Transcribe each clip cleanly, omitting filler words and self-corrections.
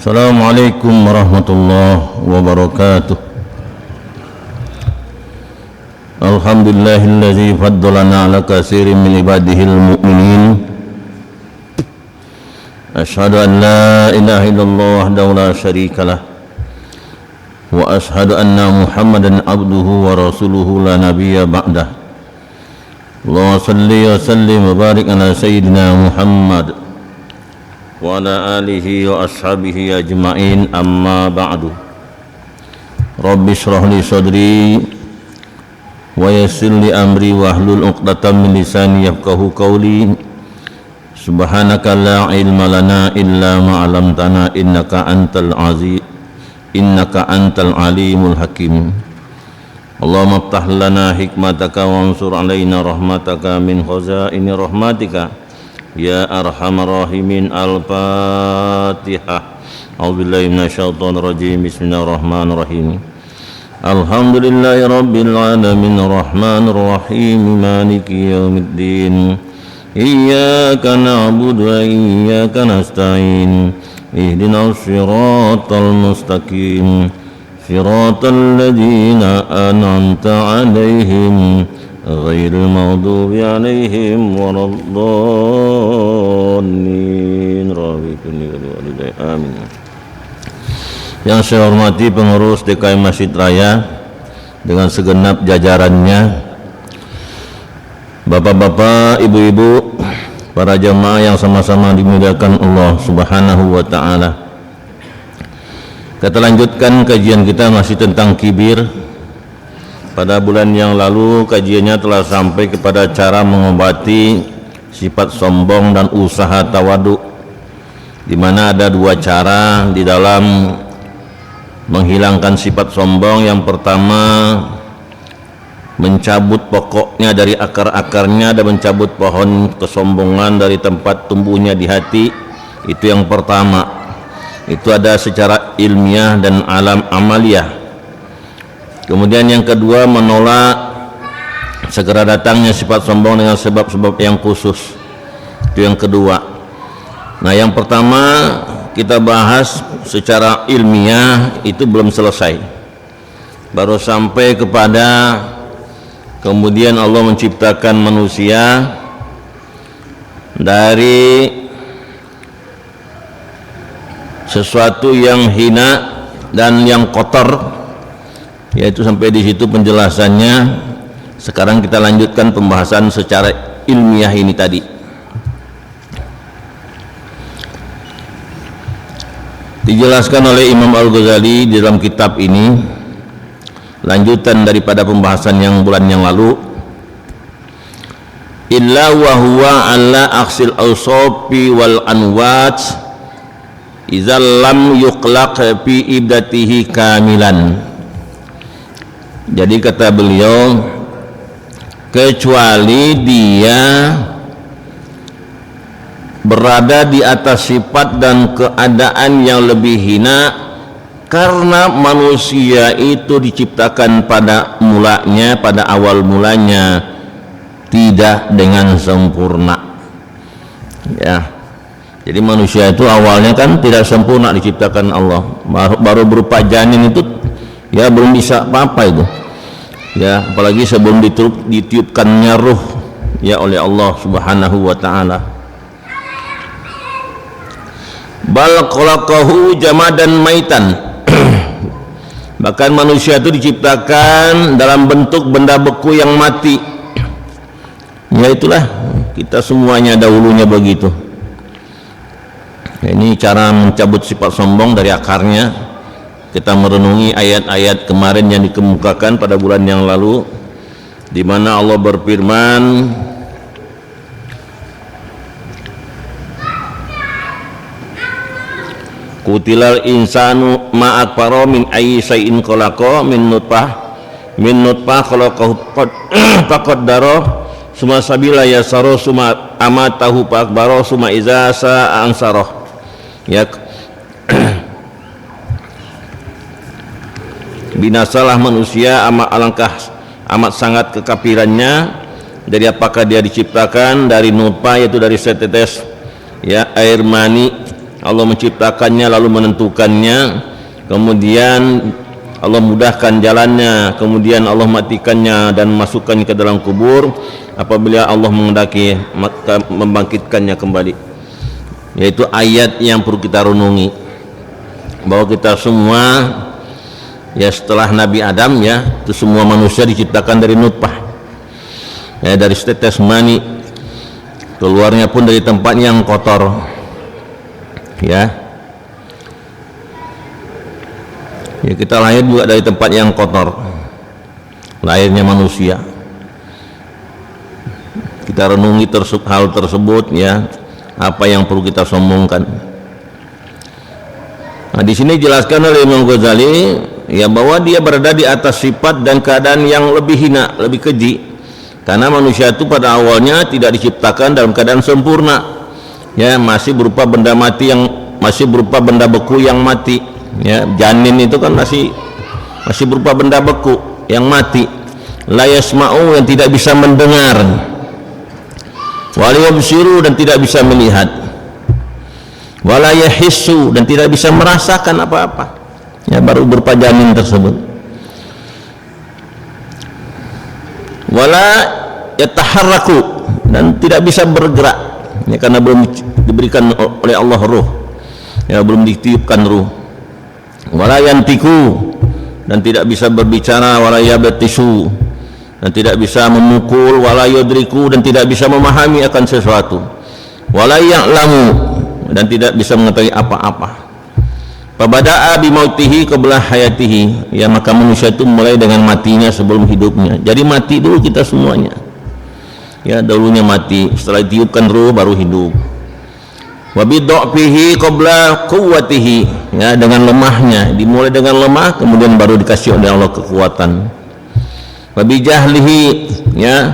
Assalamualaikum warahmatullahi wabarakatuh. Alhamdulillahilladzi faddalana ala katsirin min ibadihil mu'minin. Asyhadu an la ilaha illallah wahdahu la syarikalah wa asyhadu anna Muhammadan abduhu wa rasuluhu la nabiyya ba'dah. Allahumma shalli wa sallim wa barik ala sayyidina Muhammad wa ala alihi wa ashabihi ajma'in, amma ba'du. Rabbi shrah li sadri wa yassir li amri wahlul 'uqdatam min lisani yafqahu qawli. Subhanaka la ilma lana illa ma 'allamtana innaka antal alimul hakim. Allahumma iftah lana hikmataka wansur alaina rahmataka min khazaini rahmatika ya arhamar rahimin. Al-Fatihah. A'udzubillahi minasyaitonir rajim. Bismillahirrahmanirrahim. Alhamdulillahi rabbil alamin arrahmanir rahim maliki yaumiddin. Iyyaka na'budu wa iyyaka nasta'in. Ihdinas siratal mustaqim. Siratal ladzina an'amta 'alaihim ghairil maghdubi 'alaihim waladdallin. Amin. Yang saya hormati pengurus DKM Masjid Raya dengan segenap jajarannya, bapak-bapak, ibu-ibu, para jamaah yang sama-sama dimuliakan Allah Subhanahu wa taala. Kita lanjutkan kajian kita masih tentang kibir. Pada bulan yang lalu kajiannya telah sampai kepada cara mengobati sifat sombong dan usaha tawadhu, di mana ada dua cara di dalam menghilangkan sifat sombong. Yang pertama, mencabut pokoknya dari akar-akarnya dan mencabut pohon kesombongan dari tempat tumbuhnya di hati. Itu yang pertama. Itu ada secara ilmiah dan amaliyah. Kemudian yang kedua, menolak segera datangnya sifat sombong dengan sebab-sebab yang khusus. Itu yang kedua. Nah, yang pertama kita bahas secara ilmiah, itu belum selesai. Baru sampai kepada kemudian Allah menciptakan manusia dari sesuatu yang hina dan yang kotor, yaitu sampai di situ penjelasannya. Sekarang kita lanjutkan pembahasan secara ilmiah ini tadi. Dijelaskan oleh Imam Al-Ghazali di dalam kitab ini, lanjutan daripada pembahasan yang bulan yang lalu. Illa wa huwa ala aksil awsafi wal anwat iza lam yuqlaq fi ibdatihi kamilan. Jadi kata beliau, kecuali dia berada di atas sifat dan keadaan yang lebih hina, karena manusia itu diciptakan pada mulanya, pada awal mulanya tidak dengan sempurna. Ya, jadi manusia itu awalnya kan tidak sempurna diciptakan Allah, baru berupa janin itu ya belum bisa apa-apa itu. Ya, apalagi sebelum ditiupkannya ruh ya oleh Allah Subhanahu wa taala. Bal khalaqahu jamadan maitan. Bahkan manusia itu diciptakan dalam bentuk benda beku yang mati. Ya itulah, kita semuanya dahulunya begitu. Ini cara mencabut sifat sombong dari akarnya. Kita merenungi ayat-ayat kemarin yang dikemukakan pada bulan yang lalu, di mana Allah berfirman, Kutilal insanu ma akfaro min ayyi syai'in khalaqa min nutfah khalaqahu faqaddara summa sabila yasara summa amatahu faqbara summa iza sa'a ansarah. Ya, binasalah manusia, alangkah amat sangat kekafirannya. Dari apakah dia diciptakan dari nutfah, yaitu dari setetes ya air mani, Allah menciptakannya lalu menentukannya, kemudian Allah mudahkan jalannya, kemudian Allah matikannya dan masukkannya ke dalam kubur apabila Allah menghendaki maka membangkitkannya kembali. Yaitu ayat yang perlu kita renungi, bahwa kita semua ya setelah Nabi Adam ya, itu semua manusia diciptakan dari nutfah ya, dari setetes mani, keluarnya pun dari tempat yang kotor ya. Ya, kita lahir juga dari tempat yang kotor, lahirnya manusia. Kita renungi hal tersebut ya, apa yang perlu kita sombongkan. Nah, di sini dijelaskan oleh Imam Ghazali ya, bahwa dia berada di atas sifat dan keadaan yang lebih hina, lebih keji, karena manusia itu pada awalnya tidak diciptakan dalam keadaan sempurna ya, masih berupa benda mati, yang masih berupa benda beku yang mati ya. Janin itu kan masih berupa benda beku yang mati. La yasma'u, yang tidak bisa mendengar, wala yabsiru, dan tidak bisa melihat, wala yahissu, dan tidak bisa merasakan apa-apa ya, baru berupa janin tersebut. Wala yataharraku, dan tidak bisa bergerak ya, karena belum diberikan oleh Allah ruh ya, belum ditiupkan ruh. Wala yantiku, dan tidak bisa berbicara. Wala yabtisu, dan tidak bisa memukul. Wala yudriku, dan tidak bisa memahami akan sesuatu. Wala ya'lamu, dan tidak bisa mengetahui apa-apa. Fabada'a bimautihi qabla hayatihi ya, maka manusia itu mulai dengan matinya sebelum hidupnya. Jadi mati dulu kita semuanya ya, dahulunya mati, setelah ditiupkan ruh baru hidup. Wa bidhafihi qabla quwwatihi ya, dengan lemahnya, dimulai dengan lemah kemudian baru dikasih oleh Allah kekuatan. Wa bijahlihi ya,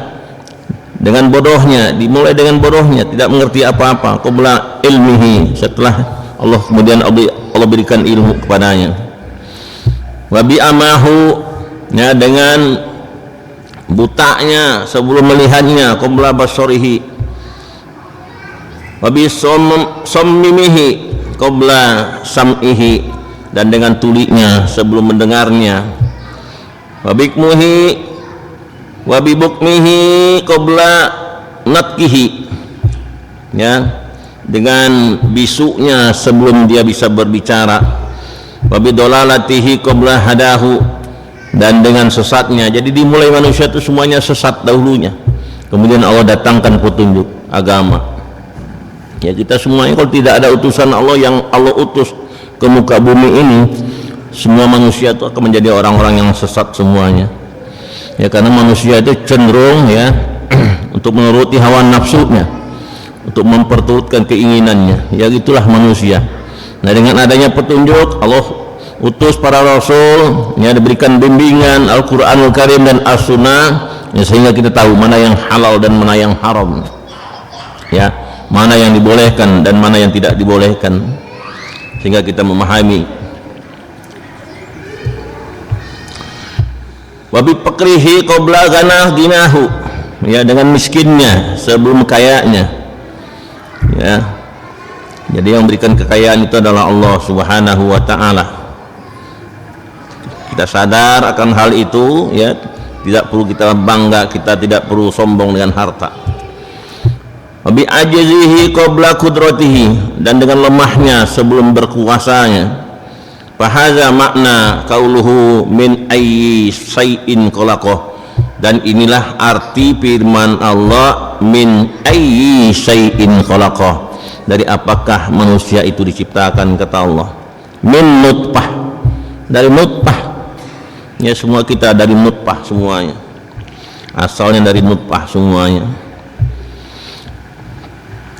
dengan bodohnya, dimulai dengan bodohnya, tidak mengerti apa-apa. Qabla ilmihi, setelah Allah kemudian Allah berikan ilmu kepadanya. Wa bi amahu ya, dengan butanya sebelum melihatnya. Qabla basarihi. Wabi sommimihi qabla sam'ihi, dan dengan tulinya sebelum mendengarnya. Wabikmuhi wabibukmihi qabla natkihi ya, dengan bisuknya sebelum dia bisa berbicara. Wabidolalatihi qabla hadahu, dan dengan sesatnya. Jadi dimulai manusia itu semuanya sesat dahulunya, kemudian Allah datangkan petunjuk agama ya. Kita semuanya kalau tidak ada utusan Allah yang Allah utus ke muka bumi ini, semua manusia itu akan menjadi orang-orang yang sesat semuanya ya, karena manusia itu cenderung ya untuk menuruti hawa nafsunya, untuk memperturutkan keinginannya ya, itulah manusia. Nah, dengan adanya petunjuk Allah utus para rasul ya, diberikan bimbingan Al-Qur'anul Karim dan As-Sunnah ya, sehingga kita tahu mana yang halal dan mana yang haram ya, mana yang dibolehkan dan mana yang tidak dibolehkan, sehingga kita memahami. Wabi fakrihi qabla ghanah dinahu ya, dengan miskinnya sebelum kayanya ya. Jadi yang memberikan kekayaan itu adalah Allah Subhanahu wa ta'ala. Kita sadar akan hal itu ya, tidak perlu kita bangga, kita tidak perlu sombong dengan harta. Wabi ajizihi qabla kudratihi, dan dengan lemahnya sebelum berkuasanya. Fahaza makna qauluhu min ayyi syai'in khalaqah, dan inilah arti firman Allah min ayyi syai'in khalaqah, dari apakah manusia itu diciptakan, kata Allah. Min nutfah, dari nutfah ya, semua kita dari nutfah semuanya, asalnya dari nutfah semuanya.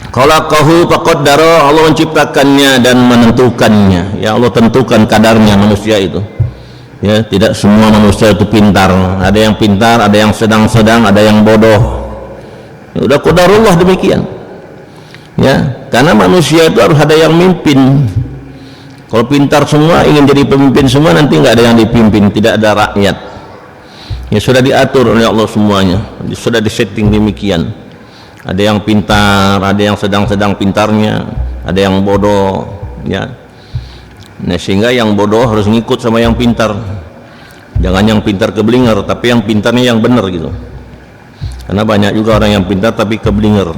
Khalaqahu faqaddara, Allah menciptakannya dan menentukannya ya, Allah tentukan kadarnya manusia itu ya. Tidak semua manusia itu pintar, ada yang pintar, ada yang sedang-sedang, ada yang bodoh ya, udah qadarullah demikian ya, karena manusia itu harus ada yang mimpin. Kalau pintar semua ingin jadi pemimpin semua, nanti nggak ada yang dipimpin, tidak ada rakyat ya, sudah diatur oleh Allah semuanya, sudah disetting demikian. Ada yang pintar, ada yang sedang-sedang pintarnya, ada yang bodoh ya. Nah, sehingga yang bodoh harus ngikut sama yang pintar, jangan yang pintar keblinger, tapi yang pintarnya yang benar gitu, karena banyak juga orang yang pintar tapi keblinger.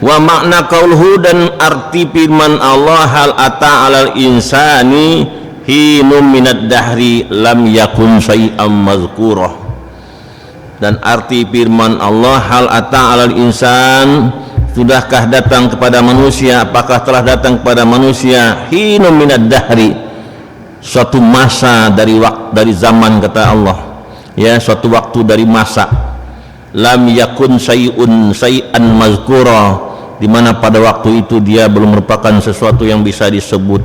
Wa makna qauluhu, dan arti firman Allah, hal ata alal insani hinum minad dahri lam yakun syai'am mazkurah. Dan arti firman Allah, hal ata alal insan, sudahkah datang kepada manusia, apakah telah datang kepada manusia, hinum minad dahri, suatu masa dari zaman, kata Allah, ya, suatu waktu dari masa, lam yakun syai'an mazkurah, di mana pada waktu itu dia belum merupakan sesuatu yang bisa disebut.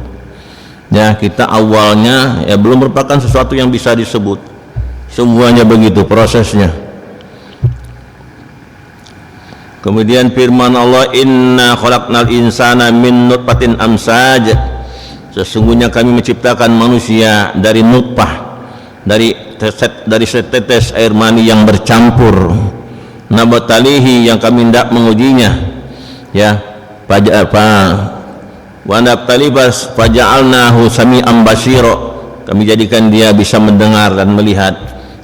Ya, kita awalnya ya belum merupakan sesuatu yang bisa disebut. Semuanya begitu prosesnya. Kemudian firman Allah, inna khalaqnal insana min nutfatin amsaj, sesungguhnya kami menciptakan manusia dari nutfah, dari setetes air mani yang bercampur, nabatalihi, yang kami hendak mengujinya, ya, wa nabtalibas faja'alnahu sami'an basira, kami jadikan dia bisa mendengar dan melihat.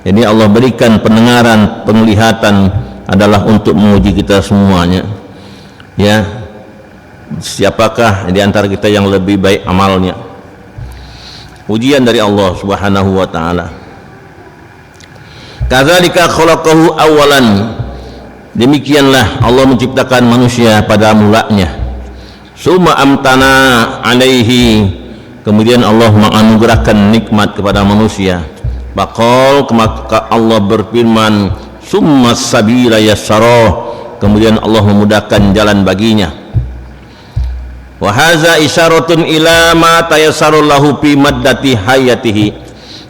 Jadi Allah berikan pendengaran, penglihatan adalah untuk menguji kita semuanya, ya, siapakah di antara kita yang lebih baik amalnya. Ujian dari Allah Subhanahu wa taala. Kadzalika khalaqahu awalan, demikianlah Allah menciptakan manusia pada mulanya. Summa amtana alaihi, kemudian Allah menganugerahkan nikmat kepada manusia. Baqal, maka Allah berfirman, summa sabila yassara, kemudian Allah memudahkan jalan baginya. Wa hadza isyaratun ila ma tayassaru lahu fi maddati hayatihi,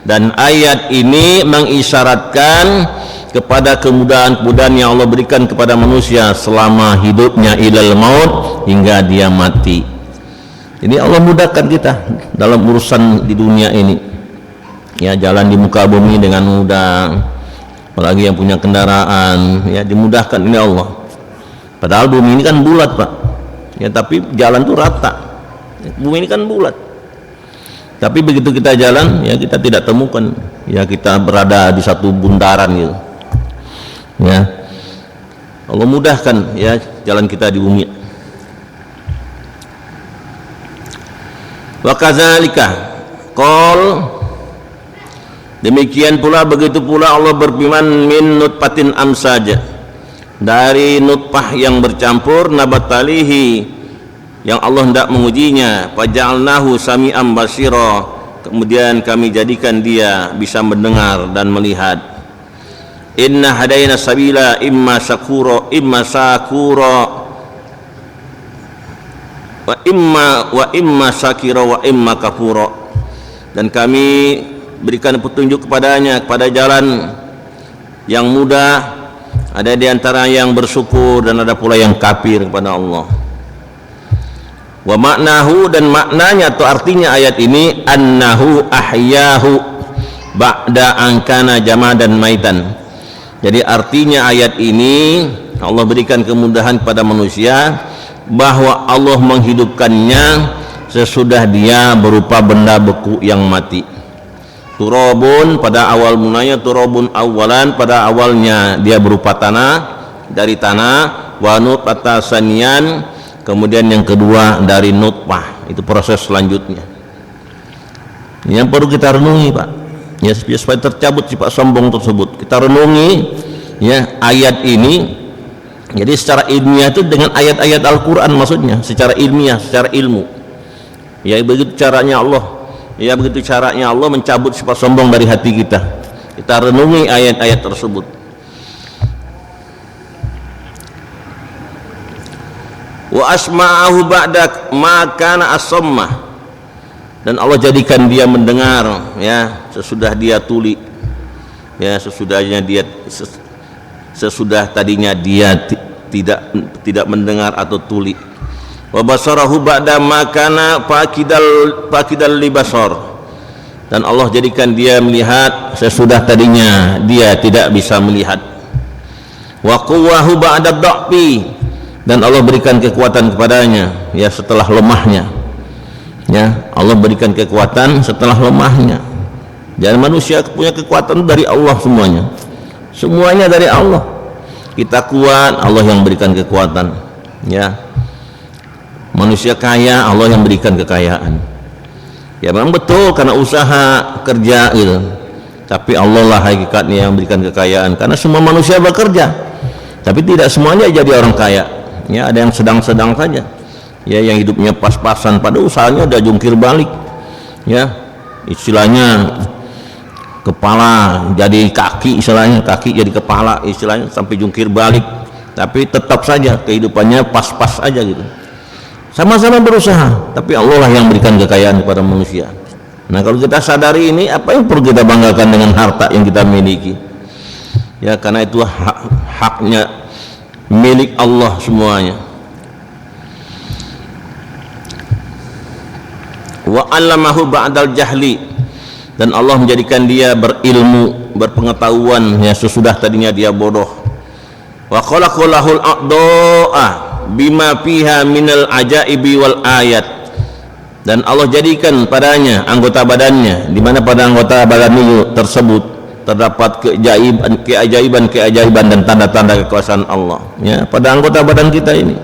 dan ayat ini mengisyaratkan kepada kemudahan-kemudahan yang Allah berikan kepada manusia selama hidupnya, ilal maut, hingga dia mati. Jadi Allah mudahkan kita dalam urusan di dunia ini, ya, jalan di muka bumi dengan mudah, apalagi yang punya kendaraan, ya, dimudahkan ini Allah. Padahal bumi ini kan bulat, Pak, ya, tapi jalan tuh rata. Bumi ini kan bulat, tapi begitu kita jalan, ya, kita tidak temukan, ya, kita berada di satu bundaran gitu, ya. Allah mudahkan, ya, jalan kita di bumi. Wa kadzalika qol, demikian pula, begitu pula Allah berfirman, min nutfatin amsaja, dari nutfah yang bercampur, nabatalihi, yang Allah hendak mengujinya, faja'alnahu sami'an basira, kemudian kami jadikan dia bisa mendengar dan melihat. Inna hadaina sabila imma syakura wa imma syakira wa imma kafura, dan kami berikan petunjuk kepadanya, kepada jalan yang mudah, ada di antara yang bersyukur dan ada pula yang kafir kepada Allah. Wa maknahu, dan maknanya atau artinya ayat ini, annahu ahyahu ba'da angkana jamadan maitan. Jadi artinya ayat ini, Allah berikan kemudahan kepada manusia bahwa Allah menghidupkannya sesudah dia berupa benda beku yang mati. Turabun, pada awal mulanya, turabun awalan, pada awalnya dia berupa tanah, dari tanah, wa nutfatan saniyan, kemudian yang kedua dari nutfah, itu proses selanjutnya. Yang perlu kita renungi, Pak, ya, supaya tercabut sifat sombong tersebut. Kita renungi, ya, ayat ini. Jadi secara ilmiah itu dengan ayat-ayat Al-Quran, maksudnya secara ilmiah, secara ilmu, ya, begitu caranya Allah, ya, begitu caranya Allah mencabut sifat sombong dari hati kita. Kita renungi ayat-ayat tersebut. Wa asma'ahu ba'da ma kana as-sammah, dan Allah jadikan dia mendengar, ya, sesudah dia tuli, ya, sesudah tadinya dia tidak mendengar atau tuli. Wa basarahu ba'da ma kana faqidal libasar, dan Allah jadikan dia melihat sesudah tadinya dia tidak bisa melihat. Wa quwwahu ba'da dha'fi, dan Allah berikan kekuatan kepadanya ya setelah lemahnya. Ya, Allah berikan kekuatan setelah lemahnya. Dan manusia punya kekuatan dari Allah semuanya. Semuanya dari Allah. Kita kuat, Allah yang berikan kekuatan. Ya. Manusia kaya, Allah yang berikan kekayaan. Ya memang betul karena usaha kerja gitu, tapi Allah lah hakikatnya yang berikan kekayaan, karena semua manusia bekerja tapi tidak semuanya jadi orang kaya. Ya, ada yang sedang-sedang saja ya, yang hidupnya pas-pasan, pada usahanya udah jungkir balik ya, istilahnya kepala jadi kaki, istilahnya kaki jadi kepala, istilahnya sampai jungkir balik, tapi tetap saja kehidupannya pas-pas aja gitu. Sama-sama berusaha, tapi Allah lah yang berikan kekayaan kepada manusia. Nah, kalau kita sadari ini, apa yang perlu kita banggakan dengan harta yang kita miliki? Ya, karena itu haknya milik Allah semuanya. Wa 'allamahu ba'dal jahli, dan Allah menjadikan dia berilmu, berpengetahuan ya sesudah tadinya dia bodoh. Wa khalaqalahul a'da'a bima fiha minal ajaibi wal ayat, dan Allah jadikan padanya anggota badannya, di mana pada anggota badan itu tersebut terdapat keajaiban dan tanda-tanda kekuasaan Allah ya pada anggota badan kita ini.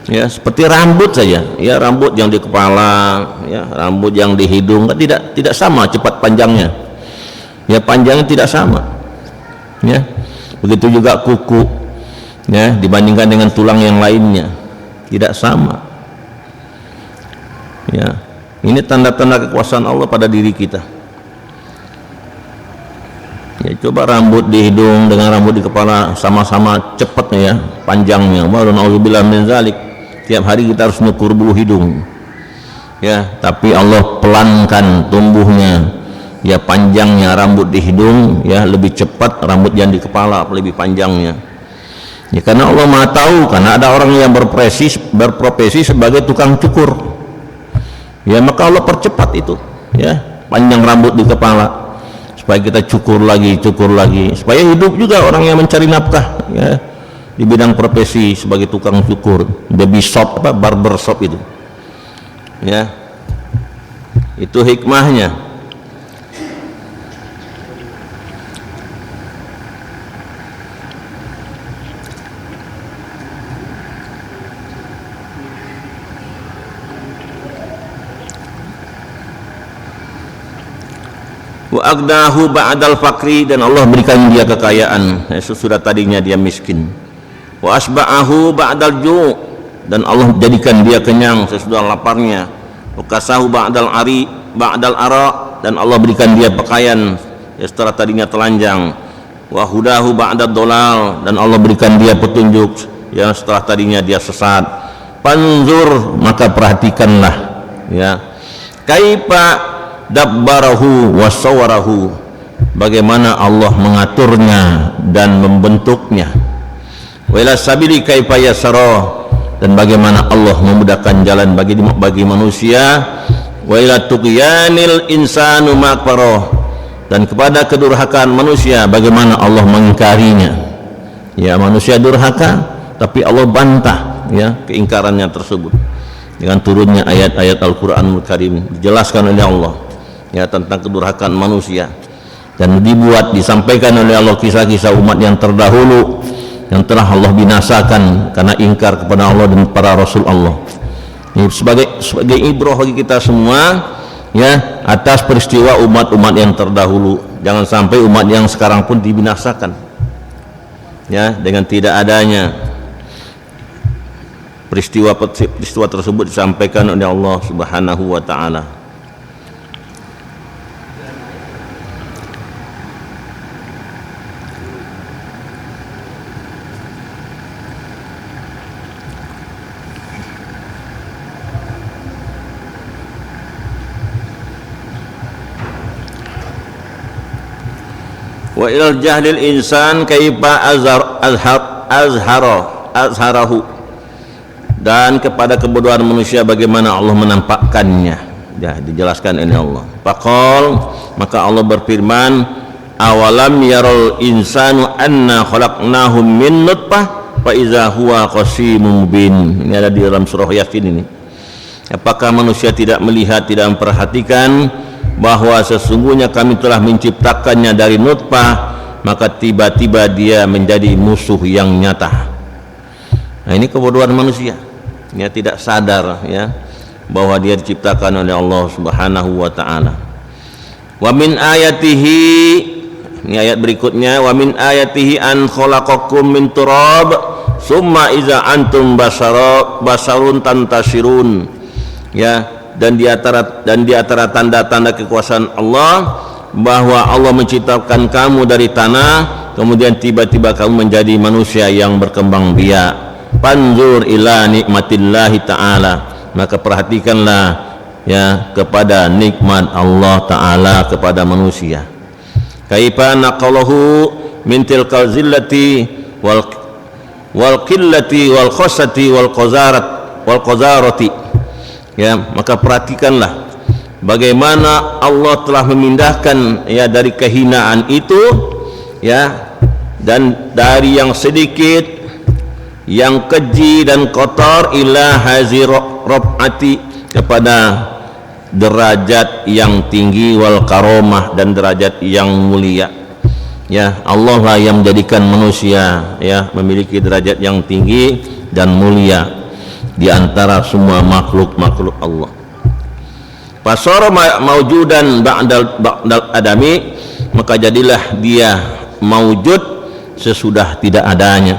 Ya, seperti rambut saja ya, rambut yang di kepala ya, rambut yang di hidung kan tidak sama cepat panjangnya ya, panjangnya tidak sama ya. Begitu juga kuku ya, dibandingkan dengan tulang yang lainnya tidak sama ya. Ini tanda-tanda kekuasaan Allah pada diri kita ya. Coba rambut di hidung dengan rambut di kepala sama-sama cepatnya ya, panjangnya. Wa na'udzubillah min zalik, tiap hari kita harus nyukur bulu hidung ya, tapi Allah pelankan tumbuhnya ya, panjangnya rambut di hidung ya lebih cepat rambut yang di kepala lebih panjangnya ya, karena Allah Maha tahu. Karena ada orang yang berprofesi sebagai tukang cukur ya, maka Allah percepat itu ya, panjang rambut di kepala supaya kita cukur lagi supaya hidup juga orang yang mencari nafkah ya di bidang profesi sebagai tukang cukur, baby shop barber shop itu ya, itu hikmahnya. Wa agnahu ba'dal fakri, dan Allah berikan dia kekayaan sesudah tadinya dia miskin. Wa asba'ahu ba'dal ju', dan Allah jadikan dia kenyang sesudah laparnya. Wa kasahu ba'dal ara, dan Allah berikan dia pakaian setelah tadinya telanjang. Wa hudahu ba'dad dolal, dan Allah berikan dia petunjuk yang setelah tadinya dia sesat. Panzur, maka perhatikanlah ya, kaifa dabbarahu wasawarahu, bagaimana Allah mengaturnya dan membentuknya. Wa ila sabili kaifa yasara, dan bagaimana Allah memudahkan jalan bagi manusia. Wa ila tughyanil insanu makfaro, dan kepada kedurhakaan manusia bagaimana Allah mengingkarinya ya. Manusia durhaka tapi Allah bantah ya keingkarannya tersebut dengan turunnya ayat-ayat Al-Qur'anul Karim, dijelaskan oleh Allah ya tentang kedurhakaan manusia, dan disampaikan oleh Allah kisah-kisah umat yang terdahulu yang telah Allah binasakan karena ingkar kepada Allah dan para rasul Allah. Ini sebagai ibrah bagi kita semua ya, atas peristiwa umat-umat yang terdahulu. Jangan sampai umat yang sekarang pun dibinasakan ya dengan tidak adanya peristiwa tersebut disampaikan oleh Allah Subhanahu wa taala. Wa ilal jahlil insan kaifa azharahu, dan kepada kebodohan manusia bagaimana Allah menampakkannya Ya, dijelaskan ini Allah. Faqal, maka Allah berfirman, awalam yarul insanu anna khalaqnahu min nutfah fa iza huwa qasimun mubin. Ini ada di dalam surah Yasin ini. Apakah manusia tidak melihat, tidak memperhatikan bahwa sesungguhnya kami telah menciptakannya dari nutfah, maka tiba-tiba dia menjadi musuh yang nyata. Nah, ini kebodohan manusia. Dia tidak sadar ya bahwa dia diciptakan oleh Allah Subhanahu wa taala. Wa min ayatihi, ini ayat berikutnya, wa min ayatihi an khalaqakum min turab summa iza antum basarun tantasirun. Ya, dan di antara tanda-tanda kekuasaan Allah bahwa Allah menciptakan kamu dari tanah, kemudian tiba-tiba kamu menjadi manusia yang berkembang biak. Panzur ila nikmatillahi ta'ala, maka perhatikanlah ya kepada nikmat Allah Ta'ala kepada manusia. Kaifa naqalahu min tilkal zillati wal qillati wal khosati wal qazarati. Ya, maka perhatikanlah bagaimana Allah telah memindahkan ya dari kehinaan itu ya, dan dari yang sedikit, yang keji dan kotor, ila hazirati, kepada derajat yang tinggi, wal karomah, dan derajat yang mulia. Ya, Allah lah yang menjadikan manusia ya memiliki derajat yang tinggi dan mulia di antara semua makhluk-makhluk Allah. Fasara maujudan ba'dal adami, maka jadilah dia maujud sesudah tidak adanya.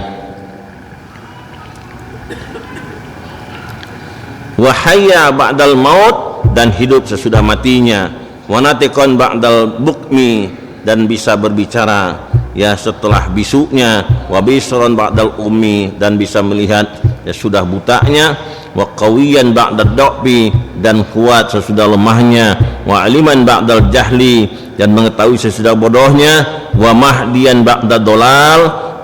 Wahaya ba'dal maut, dan hidup sesudah matinya. Wanatikon ba'dal bukmi, dan bisa berbicara ya setelah bisuknya. Wabisron ba'dal ummi, dan bisa melihat ya sudah butanya. Wa qawiyan ba'dal do'bi, dan kuat sesudah lemahnya. Wa aliman ba'dal jahli, dan mengetahui sesudah bodohnya. Wa mahdiyan ba'dal dolal,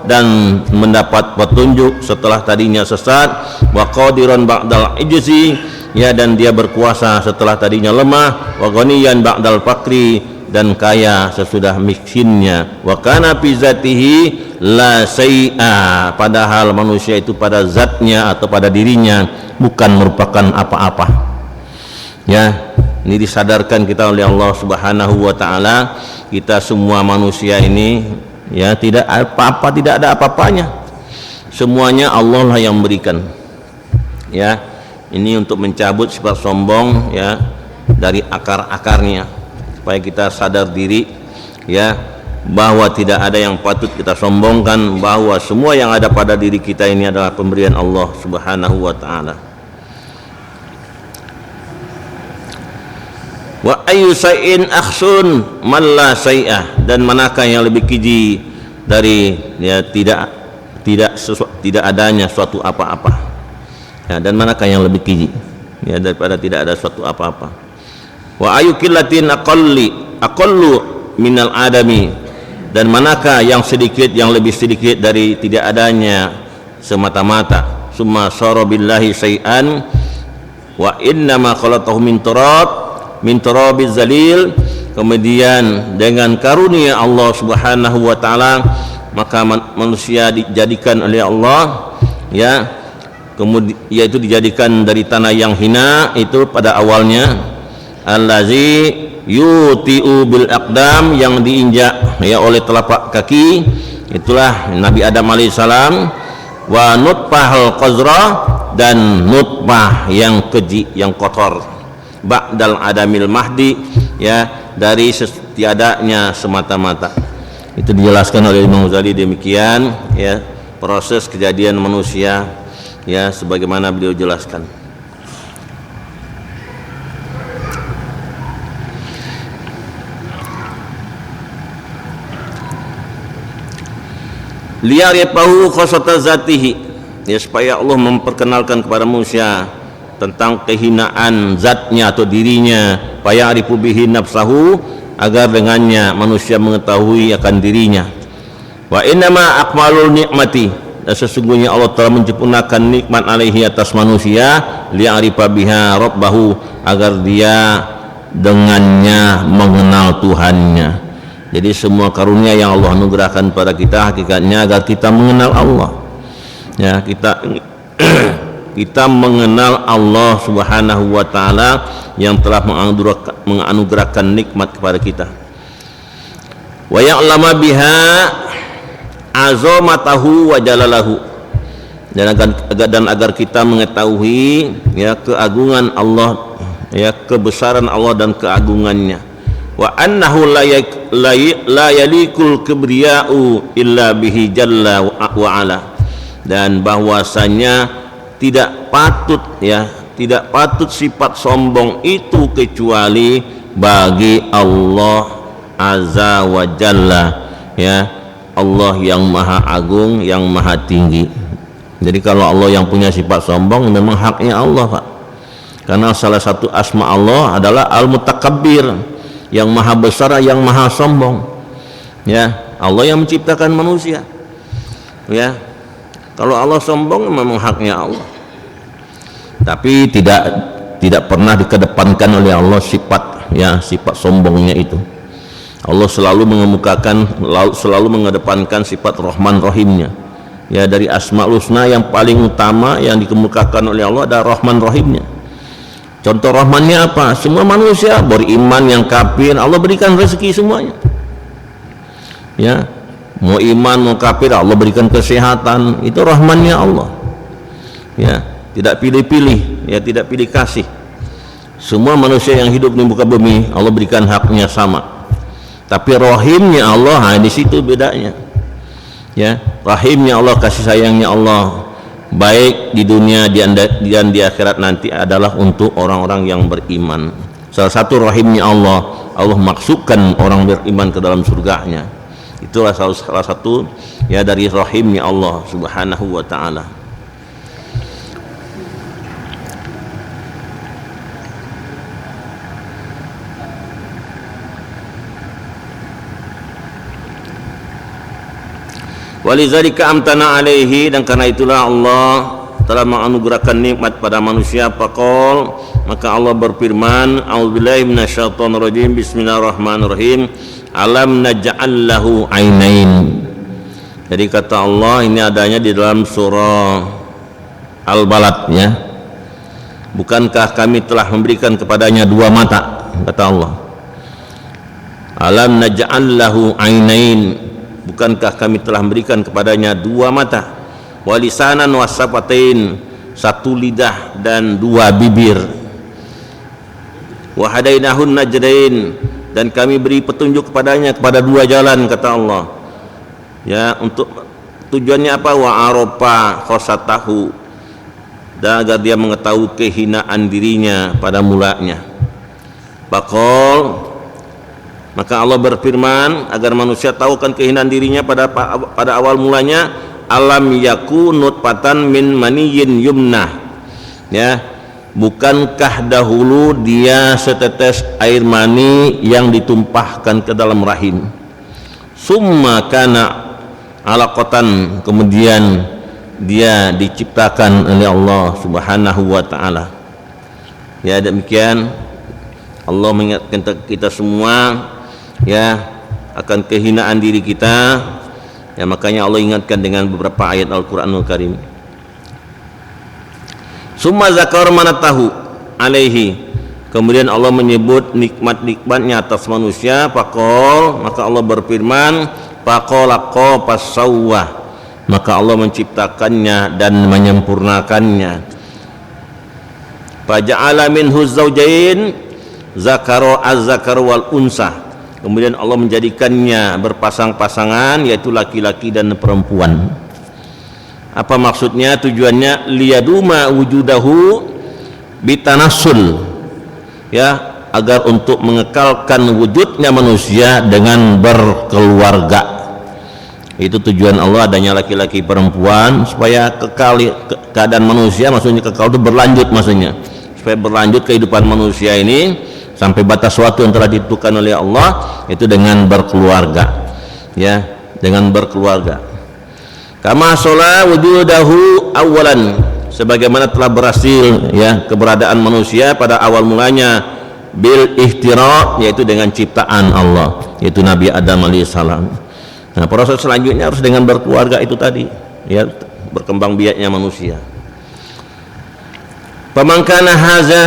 dan mendapat petunjuk setelah tadinya sesat. Wa qadiran ba'dal ijzi, ya, dan dia berkuasa setelah tadinya lemah. Wa ghaniyan ba'dal fakri, dan kaya sesudah miskinnya. Wa kana fi zatihi la syai'a, padahal manusia itu pada zatnya atau pada dirinya bukan merupakan apa-apa. Ya, ini disadarkan kita oleh Allah Subhanahu wa taala. Kita semua manusia ini ya tidak apa-apa, tidak ada apa-apanya. Semuanya Allah lah yang memberikan. Ya, ini untuk mencabut sifat sombong ya dari akar-akarnya, supaya kita sadar diri ya bahwa tidak ada yang patut kita sombongkan, bahwa semua yang ada pada diri kita ini adalah pemberian Allah Subhanahu wa taala. Wa ayyu syai'in akhsun man la syai'ah, dan manakah yang lebih keji dari ya tidak adanya suatu apa-apa. Ya, dan manakah yang lebih keji ya daripada tidak ada suatu apa-apa. Wa ayyu qillatin aqallu minal adami, dan manakah yang sedikit, yang lebih sedikit dari tidak adanya semata-mata. Summa sara billahi syai'an wa inna ma khalaqahu min turabiz zalil, kemudian dengan karunia Allah Subhanahu wa taala maka manusia dijadikan oleh Allah ya, kemudian yaitu dijadikan dari tanah yang hina itu pada awalnya. Allazi yuti'u bil aqdam, yang diinjak ya oleh telapak kaki, itulah Nabi Adam alaihissalam. Wa nutfahul qazra, dan nutfah yang keji, yang kotor. Ba'dal adamil mahdi, ya dari tiadanya semata-mata. Itu dijelaskan oleh Imam Ghazali demikian ya proses kejadian manusia ya sebagaimana beliau jelaskan. Liyarifahu khasata zatihi, ya supaya Allah memperkenalkan kepada manusia tentang kehinaan zatnya atau dirinya. Fayarifu bihi nafsahu, agar dengannya manusia mengetahui akan dirinya. Wa innama akmalul nikmati, dan sesungguhnya Allah telah menyempurnakan nikmat alaihi atas manusia li'arifa biha rabbahu, agar dia dengannya mengenal Tuhannya. Jadi semua karunia yang Allah anugerahkan pada kita hakikatnya agar kita mengenal Allah. Ya, kita mengenal Allah Subhanahu wa taala yang telah menganugerahkan nikmat kepada kita. Wa ya'lama biha azamatahu wa jalalahu, dan agar kita mengetahui ya keagungan Allah, ya kebesaran Allah dan keagungannya. Wa annahu la yalikul kibriya'u illa bihi jalla wa ala, dan bahwasanya tidak patut sifat sombong itu kecuali bagi Allah azza wa jalla, ya Allah yang maha agung, yang maha tinggi. Jadi kalau Allah yang punya sifat sombong memang haknya Allah, Pak. Karena salah satu asma Allah adalah Al-Mutakabbir, yang maha besar, yang maha sombong. Ya, Allah yang menciptakan manusia. Ya. Kalau Allah sombong memang haknya Allah. Tapi tidak pernah dikedepankan oleh Allah sifat sombongnya itu. Allah selalu mengedepankan sifat Rahman Rahimnya. Ya, dari Asmaul Husna yang paling utama yang dikemukakan oleh Allah adalah Rahman Rahimnya. Contoh Rahmannya apa? Semua manusia beriman, yang kafir Allah berikan rezeki semuanya. Ya, mau iman mau kafir Allah berikan kesehatan. Itu Rahmannya Allah. Ya, tidak pilih-pilih, ya tidak pilih kasih. Semua manusia yang hidup di muka bumi Allah berikan haknya sama. Tapi rahimnya Allah, di situ bedanya. Ya, rahimnya Allah, kasih sayangnya Allah baik di dunia dan di akhirat nanti adalah untuk orang-orang yang beriman. Salah satu rahimnya Allah maksudkan orang beriman ke dalam surganya. Itulah salah satu ya dari rahimnya Allah Subhanahu wa taala. Walizalika amtana alaihi, dan karena itulah Allah telah menganugerahkan nikmat pada manusia. Faqal, maka Allah berfirman, a'udzubillahi minasyaitonir rajim, bismillahirrahmanirrahim, alam naj'al lahu ainain. Jadi kata Allah ini adanya di dalam surah Al-Balad, ya. Bukankah kami telah memberikan kepadanya dua mata, kata Allah. Alam naj'al lahu ainain, bukankah kami telah memberikan kepadanya dua mata, walisanan wasafatain, satu lidah dan dua bibir, wahadainahun najdain, dan kami beri petunjuk kepadanya kepada dua jalan, kata Allah. Ya, untuk tujuannya apa? Wa arofa khosatahu, dan agar dia mengetahui kehinaan dirinya pada mulanya. Bakol, maka Allah berfirman agar manusia tahu kan kehinaan dirinya pada awal mulanya. Alam yakun nutfatan min maniyyin yumnah, ya, bukankah dahulu dia setetes air mani yang ditumpahkan ke dalam rahim. Summa kana alaqatan, kemudian dia diciptakan oleh Allah Subhanahu wa taala. Ya, demikian Allah mengingatkan kita semua ya akan kehinaan diri kita. Ya, makanya Allah ingatkan dengan beberapa ayat Al-Qur'anul Karim. Summa zakar manatahu alaihi, kemudian Allah menyebut nikmat-nikmatnya atas manusia. Faqal, maka Allah berfirman, faqalaqa fasawwa, maka Allah menciptakannya dan menyempurnakannya. Faja'ala minhu zawjain, zakaro az-zakar wal unsa, kemudian Allah menjadikannya berpasang-pasangan, yaitu laki-laki dan perempuan. Apa maksudnya? Tujuannya liyaduma wujudahu bitanassul, ya, agar untuk mengekalkan wujudnya manusia dengan berkeluarga. Itu tujuan Allah adanya laki-laki perempuan, supaya kekal keadaan manusia, maksudnya kekal itu berlanjut, maksudnya supaya berlanjut kehidupan manusia ini sampai batas waktu yang telah ditentukan oleh Allah, itu dengan berkeluarga, ya, dengan berkeluarga. kama shola wujudahu awalan, sebagaimana telah berhasil ya keberadaan manusia pada awal mulanya bil ihtira, yaitu dengan ciptaan Allah, yaitu Nabi Adam alaihissalam. Nah, proses selanjutnya harus dengan berkeluarga itu tadi ya, berkembang biaknya manusia. Pamangkana haza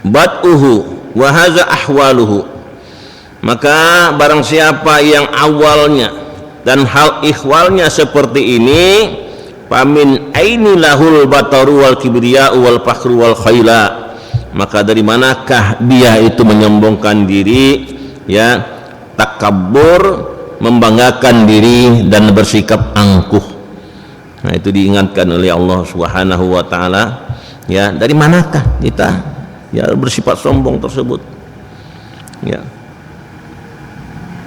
bad'uhu wa haza ahwaluhu, maka barang siapa yang awalnya dan hal ihwalnya seperti ini, famin aini lahul bataru wal kibriya wal fakhru wal khaila, maka dari manakah dia itu menyombongkan diri ya, takabur, membanggakan diri dan bersikap angkuh. Nah, itu diingatkan oleh Allah Subhanahu wa taala ya, dari manakah kita ya bersifat sombong tersebut ya.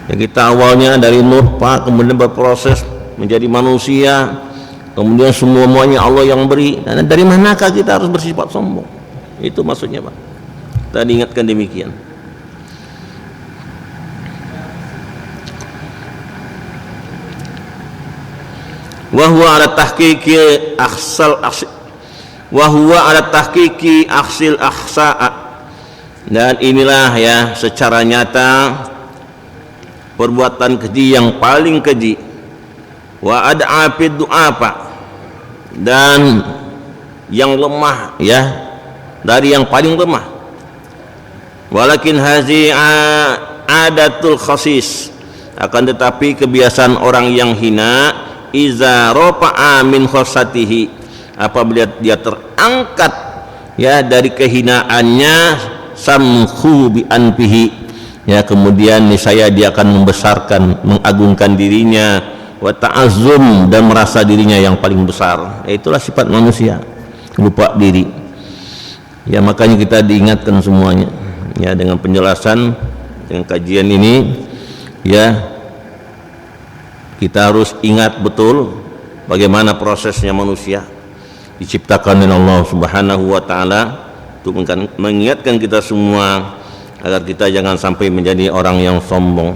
Ya, kita awalnya dari nutfah, kemudian berproses menjadi manusia, kemudian semuanya Allah yang beri. Dan dari manakah kita harus bersifat sombong? Itu maksudnya, Pak. Kita diingatkan demikian. Wa huwa ala tahqiqi aksil ahsa'a, dan inilah ya secara nyata perbuatan keji yang paling keji, wa ad'afid du'afa, dan yang lemah ya dari yang paling lemah. Walakin hazi adatul khasis, akan tetapi kebiasaan orang yang hina, iza rafa'a min khosatihi, apabila dia terangkat ya dari kehinaannya, samhu bi anfihi, ya kemudian niscaya dia akan membesarkan, mengagungkan dirinya, wa ta'azzum, dan merasa dirinya yang paling besar. Itulah sifat manusia, lupa diri ya. Makanya kita diingatkan semuanya ya dengan penjelasan, dengan kajian ini ya, kita harus ingat betul bagaimana prosesnya manusia diciptakan oleh Allah Subhanahu wa taala, untuk mengingatkan kita semua agar kita jangan sampai menjadi orang yang sombong.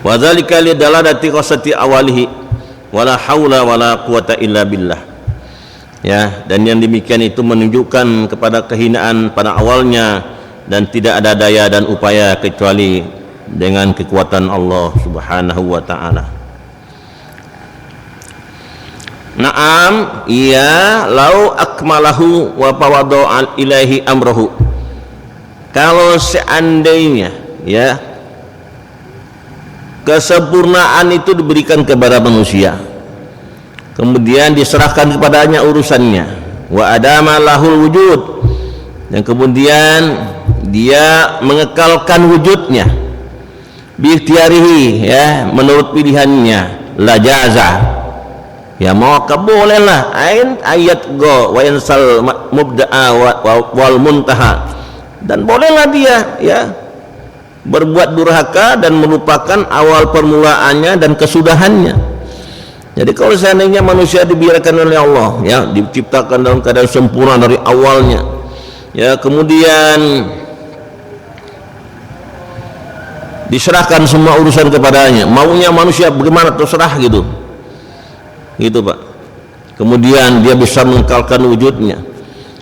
Wa dzalika li dalalati qasati awalihi wala haula wala quwata illa billah. Ya, dan yang demikian itu menunjukkan kepada kehinaan pada awalnya, dan tidak ada daya dan upaya kecuali dengan kekuatan Allah Subhanahu wa taala. Naam, iya, lau akmalahu wa fawada'al ilahi amrohu, kalau seandainya ya kesempurnaan itu diberikan kepada manusia, kemudian diserahkan kepadanya urusannya, wa adama lahul wujud, dan kemudian dia mengekalkan wujudnya, bi ikhtiyarihi ya, menurut pilihannya, la jaza ya, maka bolehlah ayat go wa yansal mubda'a wal muntaha, dan bolehlah dia ya berbuat durhaka dan melupakan awal permulaannya dan kesudahannya. Jadi kalau seandainya manusia dibiarkan oleh Allah ya, diciptakan dalam keadaan sempurna dari awalnya ya, kemudian diserahkan semua urusan kepadanya, maunya manusia bagaimana terserah gitu Pak. Kemudian dia bisa mengekalkan wujudnya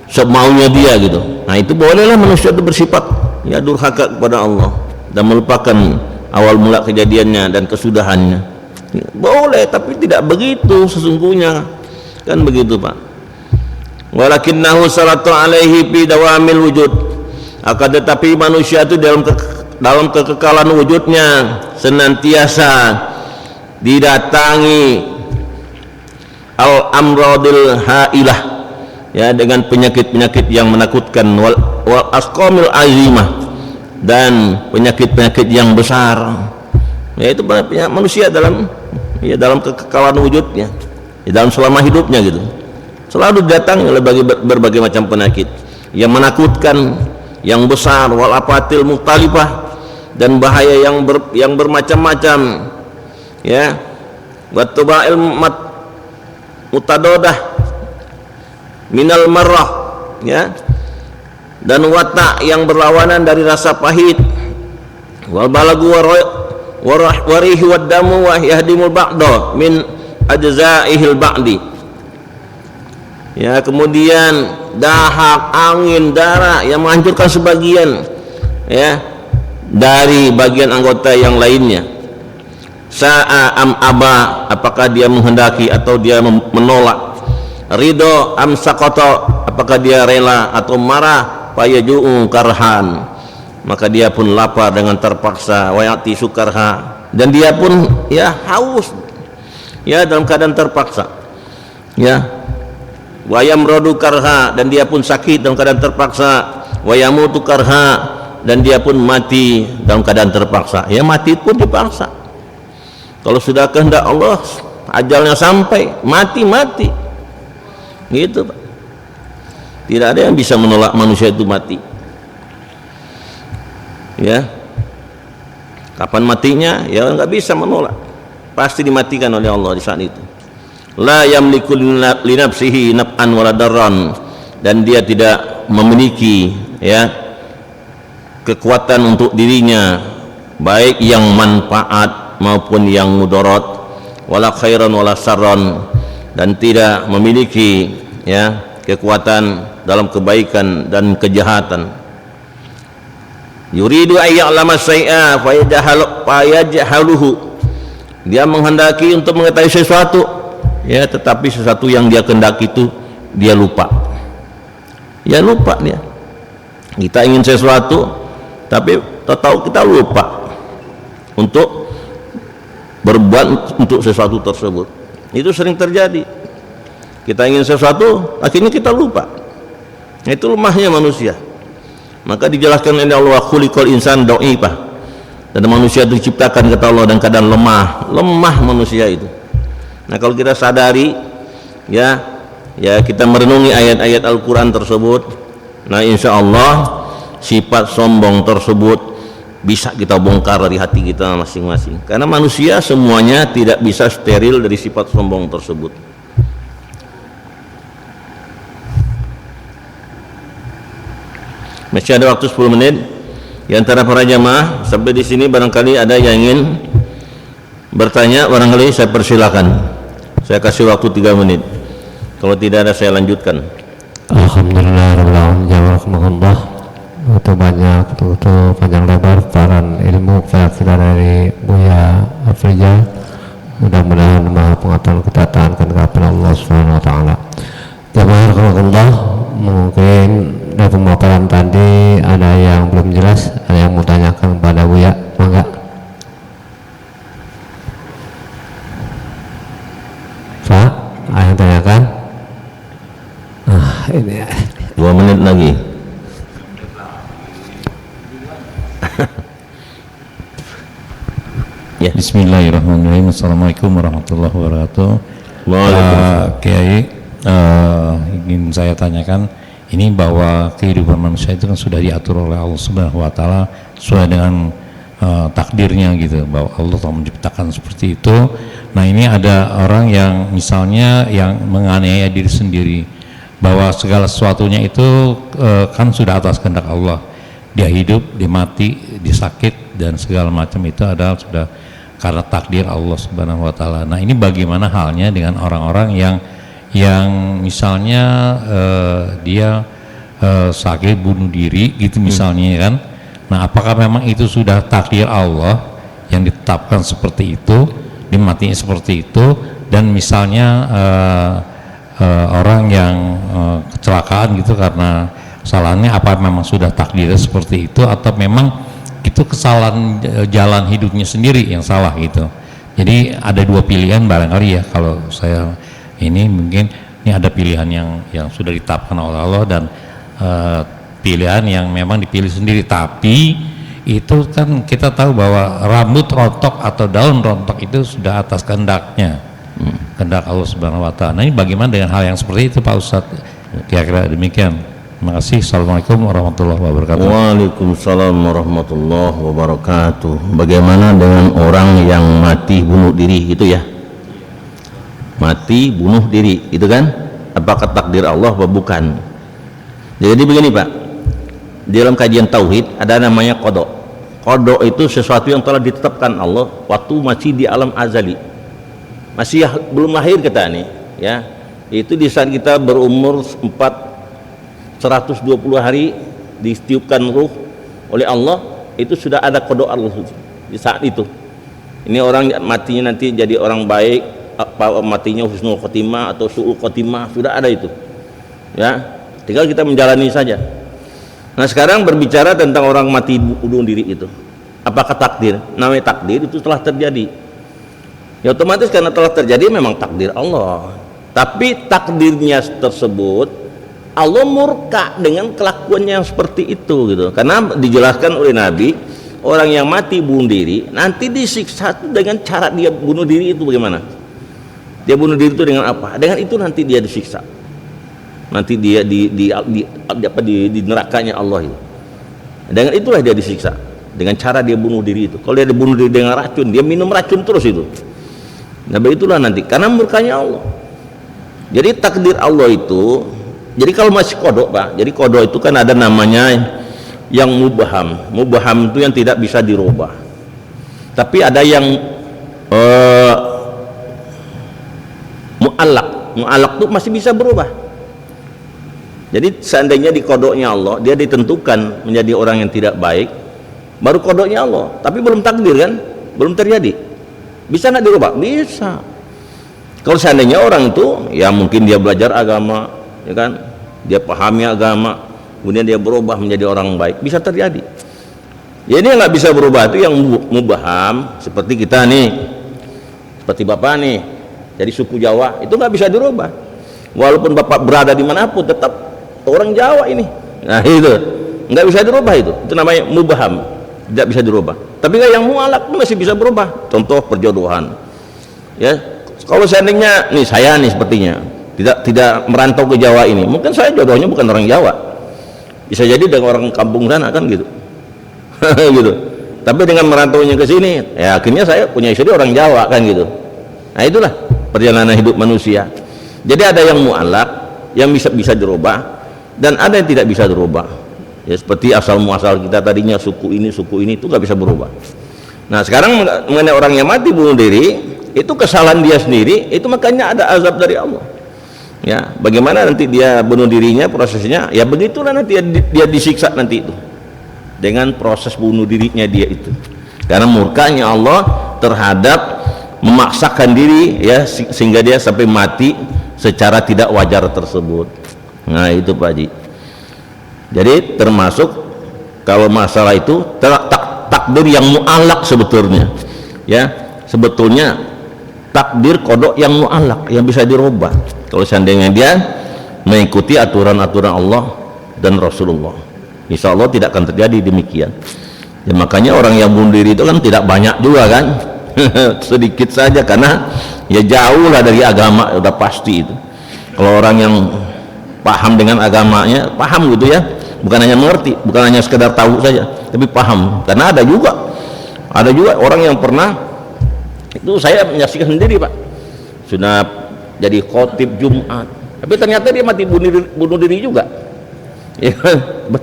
semaunya dia gitu. Nah, itu bolehlah manusia itu bersifat ya durhaka kepada Allah dan melupakan awal mula kejadiannya dan kesudahannya. Boleh, tapi tidak begitu sesungguhnya, kan begitu Pak. Walakinnahu salatu alaihi fi dawamil wujud, akan tetapi manusia itu dalam kekekalan wujudnya senantiasa didatangi al-amradil hailah ya, dengan penyakit-penyakit yang menakutkan, wal asqamil azimah, dan penyakit-penyakit yang besar, yaitu manusia dalam kekekalan wujudnya ya, dalam selama hidupnya gitu, selalu datang oleh berbagai macam penyakit yang menakutkan, yang besar, wal afatil mukhtalifah, dan bahaya yang bermacam-macam ya, wa tubail mutadodah minal marrah ya, dan watak yang berlawanan dari rasa pahit, wal balagu warihi wad-damu wa yahdimul ba'da min ajza'ihil ba'di. Ya, kemudian dahak, angin, darah yang menghancurkan sebagian ya dari bagian anggota yang lainnya. Sa'a am aba, apakah dia menghendaki atau dia menolak. Ridho am sakata, apakah dia rela atau marah. Fayaju'u karhan, maka dia pun lapar dengan terpaksa. Wa ya'ti sukarha, dan dia pun ya haus ya dalam keadaan terpaksa ya. Wa yamradu karha, dan dia pun sakit dalam keadaan terpaksa. Wa yamutu karha, dan dia pun mati dalam keadaan terpaksa. Ya, mati pun dipaksa. Kalau sudah kehendak Allah, ajalnya sampai, mati gitu Pak. Tidak ada yang bisa menolak manusia itu mati ya. Kapan matinya ya nggak bisa menolak, pasti dimatikan oleh Allah di saat itu. La yamliku li nafsihi naf'an wala darran, dan dia tidak memiliki ya kekuatan untuk dirinya, baik yang manfaat maupun yang mudarat, wala khairan wala sarran, dan tidak memiliki ya kekuatan dalam kebaikan dan kejahatan. Yuridu ayya'lama syai'a fayajhaluhu, dia menghendaki untuk mengetahui sesuatu ya, tetapi sesuatu yang dia kehendaki itu dia lupa ya, lupa dia. Kita ingin sesuatu tapi tahu kita lupa untuk berbuat untuk sesuatu tersebut. Itu sering terjadi. Kita ingin sesuatu akhirnya kita lupa. Itu lemahnya manusia. Maka dijelaskan oleh Allah, khuliqal insan dhaifah, dan manusia itu diciptakan kata Allah dan keadaan lemah manusia itu. Nah, kalau kita sadari ya kita merenungi ayat-ayat Al-Quran tersebut, nah insya Allah sifat sombong tersebut bisa kita bongkar dari hati kita masing-masing. Karena manusia semuanya tidak bisa steril dari sifat sombong tersebut. Masih ada waktu 10 menit. Di antara para jamaah sampai di sini barangkali ada yang ingin bertanya, barangkali saya persilakan. Saya kasih waktu 3 menit. Kalau tidak ada saya lanjutkan. Alhamdulillah rabbil alamin, jazakumullah. Itu banyak, itu panjang lebar paparan ilmu kita dari Buya Afrija. Mudah-mudahan maha pengetahuan kita tahankan kepada Allah Subhanahu wa taala. Jazakumullah. Mungkin dari pemaparan tadi ada yang belum jelas, ada yang mau tanyakan kepada Buya, mangga. Pak, ada yang tanyakan? Ini 2 menit lagi. Ya. Bismillahirrahmanirrahim. Assalamualaikum warahmatullahi wabarakatuh. Kiai, ingin saya tanyakan ini bahwa kehidupan manusia itu kan sudah diatur oleh Allah Subhanahu wa taala sesuai dengan takdirnya gitu, bahwa Allah telah menciptakan seperti itu. Nah, ini ada orang yang misalnya yang menganiaya diri sendiri, bahwa segala sesuatunya itu kan sudah atas kehendak Allah. Dia hidup, dia mati, dia sakit, dan segala macam itu adalah sudah karena takdir Allah Subhanahu wa taala. Nah, ini bagaimana halnya dengan orang-orang yang misalnya dia sakit bunuh diri gitu misalnya kan. Nah, apakah memang itu sudah takdir Allah yang ditetapkan seperti itu, dimatinya seperti itu, dan misalnya orang yang kecelakaan gitu karena kesalahannya, apa memang sudah takdirnya seperti itu atau memang itu kesalahan jalan hidupnya sendiri yang salah gitu. Jadi ada 2 pilihan barangkali ya, kalau saya ini mungkin ini ada pilihan yang sudah ditetapkan oleh Allah dan pilihan yang memang dipilih sendiri, tapi itu kan kita tahu bahwa rambut rontok atau daun rontok itu sudah atas kehendaknya, kehendak Allah Subhanahu wa taala. Nah, ini bagaimana dengan hal yang seperti itu Pak Ustadz? Kira-kira demikian. Terima kasih. Assalamualaikum warahmatullahi wabarakatuh. Waalaikumsalam warahmatullahi wabarakatuh. Bagaimana dengan orang yang mati bunuh diri gitu ya? Mati bunuh diri itu kan, apakah takdir Allah atau bukan? Jadi begini Pak, di dalam kajian tauhid ada namanya qada. Qada itu sesuatu yang telah ditetapkan Allah waktu masih di alam azali, masih belum lahir kita nih, ya. Itu di saat kita berumur 120 hari ditiupkan ruh oleh Allah, itu sudah ada qada Allah di saat itu. Ini orang matinya nanti jadi orang baik, apa matinya husnul khotimah atau su'ul khotimah, sudah ada itu, ya. Tinggal kita menjalani saja. Nah sekarang berbicara tentang orang mati bunuh diri itu, apakah takdir? Namanya takdir itu telah terjadi, ya otomatis karena telah terjadi memang takdir Allah. Tapi takdirnya tersebut Allah murka dengan kelakuannya yang seperti itu gitu. Karena dijelaskan oleh Nabi, orang yang mati bunuh diri nanti disiksa dengan cara dia bunuh diri itu bagaimana? Dia bunuh diri itu dengan apa? Dengan itu nanti dia disiksa. Nanti dia di nerakanya Allah itu. Dengan itulah dia disiksa, dengan cara dia bunuh diri itu. Kalau dia bunuh diri dengan racun, dia minum racun terus itu. Nah begitulah nanti, karena murkanya Allah. Jadi takdir Allah itu, jadi kalau masih kodok Pak, jadi kodok itu kan ada namanya yang mubham. Mubham itu yang tidak bisa dirubah. Tapi ada yang mu'allaq. Mu'allaq itu masih bisa berubah. Jadi seandainya di kodoknya Allah, dia ditentukan menjadi orang yang tidak baik, baru kodoknya Allah, tapi belum takdir kan, belum terjadi. Bisa nggak dirubah? Bisa. Kalau seandainya orang itu, ya mungkin dia belajar agama, ya kan, dia pahami agama, kemudian dia berubah menjadi orang baik, bisa terjadi. Ya ini yang nggak bisa berubah itu yang mubham, seperti kita nih, seperti bapak nih, jadi suku Jawa itu nggak bisa dirubah. Walaupun bapak berada dimanapun, tetap orang Jawa ini. Nah itu nggak bisa dirubah, itu namanya mubham, tidak bisa dirubah. Tapi yang mu'allaq masih bisa berubah. Contoh perjodohan, ya. Kalau seandainya nih saya nih sepertinya tidak merantau ke Jawa ini, mungkin saya jodohnya bukan orang Jawa, bisa jadi dengan orang kampung sana kan gitu. Gitu. Tapi dengan merantaunya ke sini, ya akhirnya saya punya istri orang Jawa kan gitu. Nah itulah perjalanan hidup manusia. Jadi ada yang mu'allaq yang bisa dirubah, dan ada yang tidak bisa dirubah, ya seperti asal muasal kita tadinya suku ini itu nggak bisa berubah. Nah sekarang mengenai orang yang mati bunuh diri, itu kesalahan dia sendiri, itu makanya ada azab dari Allah, ya. Bagaimana nanti dia bunuh dirinya, prosesnya ya begitulah, nanti dia disiksa nanti itu dengan proses bunuh dirinya dia itu, karena murkanya Allah terhadap memaksakan diri, ya, sehingga dia sampai mati secara tidak wajar tersebut. Nah itu Pak Haji. Jadi termasuk kalau masalah itu takdir yang mu'allaq sebetulnya, ya, sebetulnya takdir kodok yang mu'allaq yang bisa dirubah kalau seandainya dia mengikuti aturan-aturan Allah dan Rasulullah. Insya Allah tidak akan terjadi demikian. Ya, makanya orang yang bunuh diri itu kan tidak banyak juga kan. Sedikit saja, karena ya jauh lah dari agama, udah pasti itu. Kalau orang yang paham dengan agamanya, paham gitu ya, bukan hanya mengerti, bukan hanya sekedar tahu saja, tapi paham. Karena ada juga orang yang pernah, itu saya menyaksikan sendiri Pak, sudah jadi khotib Jumat, tapi ternyata dia mati bunuh diri juga, ya,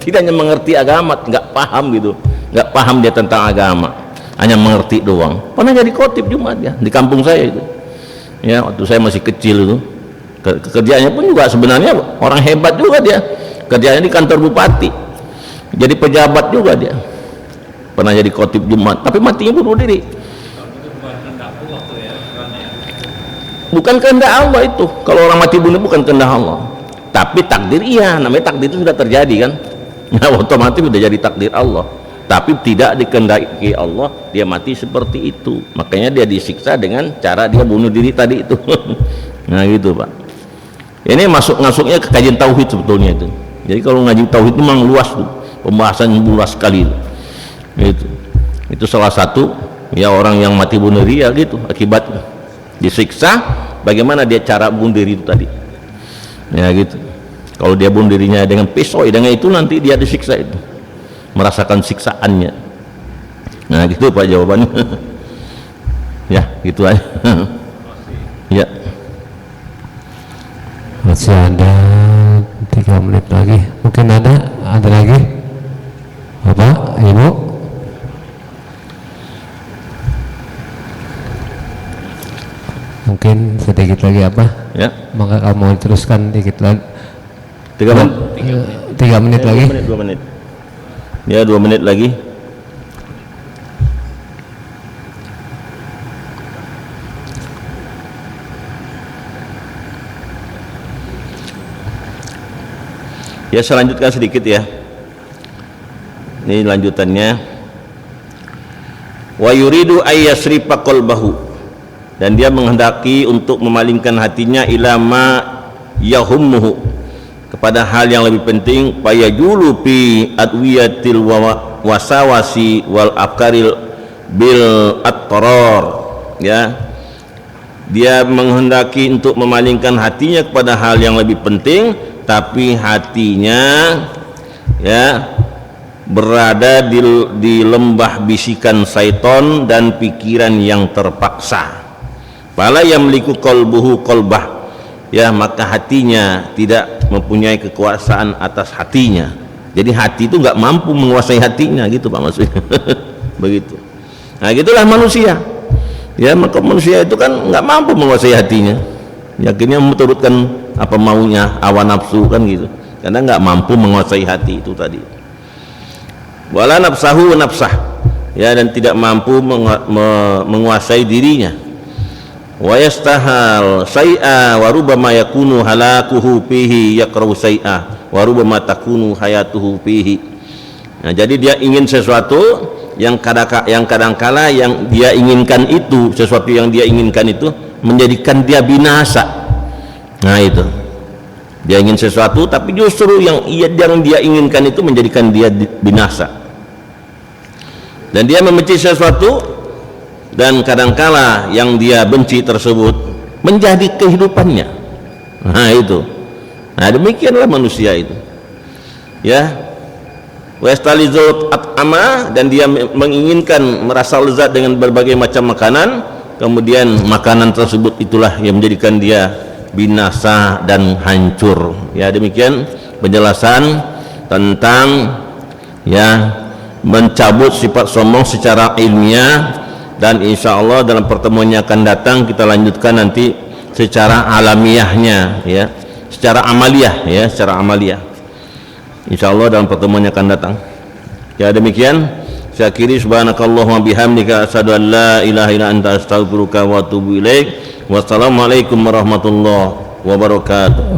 tidak hanya mengerti agama, nggak paham gitu, nggak paham dia tentang agama, hanya mengerti doang. Pernah jadi khotib Jumat ya di kampung saya itu, ya, waktu saya masih kecil itu. Kerjanya pun juga sebenarnya orang hebat juga dia, kerjanya di kantor bupati, jadi pejabat juga dia, pernah jadi khotib Jumat, tapi matinya bunuh diri. Bukan kehendak Allah itu, kalau orang mati bunuh bukan kehendak Allah, tapi takdir, iya, namanya takdir itu sudah terjadi kan. Nah otomatis sudah jadi takdir Allah, tapi tidak dikehendaki Allah dia mati seperti itu, makanya dia disiksa dengan cara dia bunuh diri tadi itu. Nah gitu Pak. Ini masuknya ke kajian tauhid sebetulnya itu. Jadi kalau ngaji tauhid itu memang luas tuh, pembahasannya luas sekali itu. Itu salah satu, ya, orang yang mati bunuh diri ya gitu akibatnya disiksa. Bagaimana dia cara bunuh diri itu tadi, ya gitu. Kalau dia bunuh dirinya dengan pisau, dengan itu nanti dia disiksa itu, merasakan siksaannya. Nah gitu Pak jawabannya. Ya gitu aja. Ya. Masih ada 3 menit lagi, mungkin ada lagi Bapak Ibu. mungkin sedikit lagi apa? Ya. Maka kamu mau teruskan dikit lagi. 3 menit. 3 menit lagi. 2 menit. Ya, 2 menit lagi. Ya, saya lanjutkan sedikit ya. Ini lanjutannya. Wa yuridu ayyasrifa qalbahu, dan dia menghendaki untuk memalingkan hatinya ila ma yahummuhu, kepada hal yang lebih penting, fayajulu fi adwiyatil wasawasi wal afkaril bil at-tarar, ya. Dia menghendaki untuk memalingkan hatinya kepada hal yang lebih penting, tapi hatinya ya berada di lembah bisikan syaitan dan pikiran yang terpaksa. Fala yamliku qalbuhu qalbah, ya, maka hatinya tidak mempunyai kekuasaan atas hatinya. Jadi hati itu nggak mampu menguasai hatinya, gitu Pak maksudnya. Begitu. Nah, gitulah manusia. Ya, maka manusia itu kan nggak mampu menguasai hatinya. Yakinnya menuturutkan apa maunya, hawa nafsu kan gitu. Karena nggak mampu menguasai hati itu tadi. Wala nafsahu nafsah, ya, dan tidak mampu menguasai dirinya. Wa yastahal syai'a wa rubbama yakunu halakuhu fihi yakrahu syai'a wa rubbama takunu hayatuhu fihi. Nah, jadi dia ingin sesuatu yang kadangkala yang dia inginkan itu, sesuatu yang dia inginkan itu menjadikan dia binasa. Nah, itu. Dia ingin sesuatu tapi justru yang dia inginkan itu menjadikan dia binasa. Dan dia membenci sesuatu, dan kadangkala yang dia benci tersebut menjadi kehidupannya. Nah, itu. Nah, demikianlah manusia itu. Ya. Wastalizul at'ama, dan dia menginginkan merasa lezat dengan berbagai macam makanan, kemudian makanan tersebut itulah yang menjadikan dia binasa dan hancur. Ya, demikian penjelasan tentang ya mencabut sifat sombong secara ilmiah, dan insya Allah dalam pertemuan yang akan datang kita lanjutkan nanti secara alamiahnya, ya, secara amaliyah, ya, secara amaliyah insya Allah dalam pertemuan yang akan datang. Ya, demikian saya akhiri. Subhanakallahumma bihamdika asyhadu an la ilaha illa anta astaghfiruka wa atubu ilaik. Wassalamualaikum warahmatullahi wabarakatuh.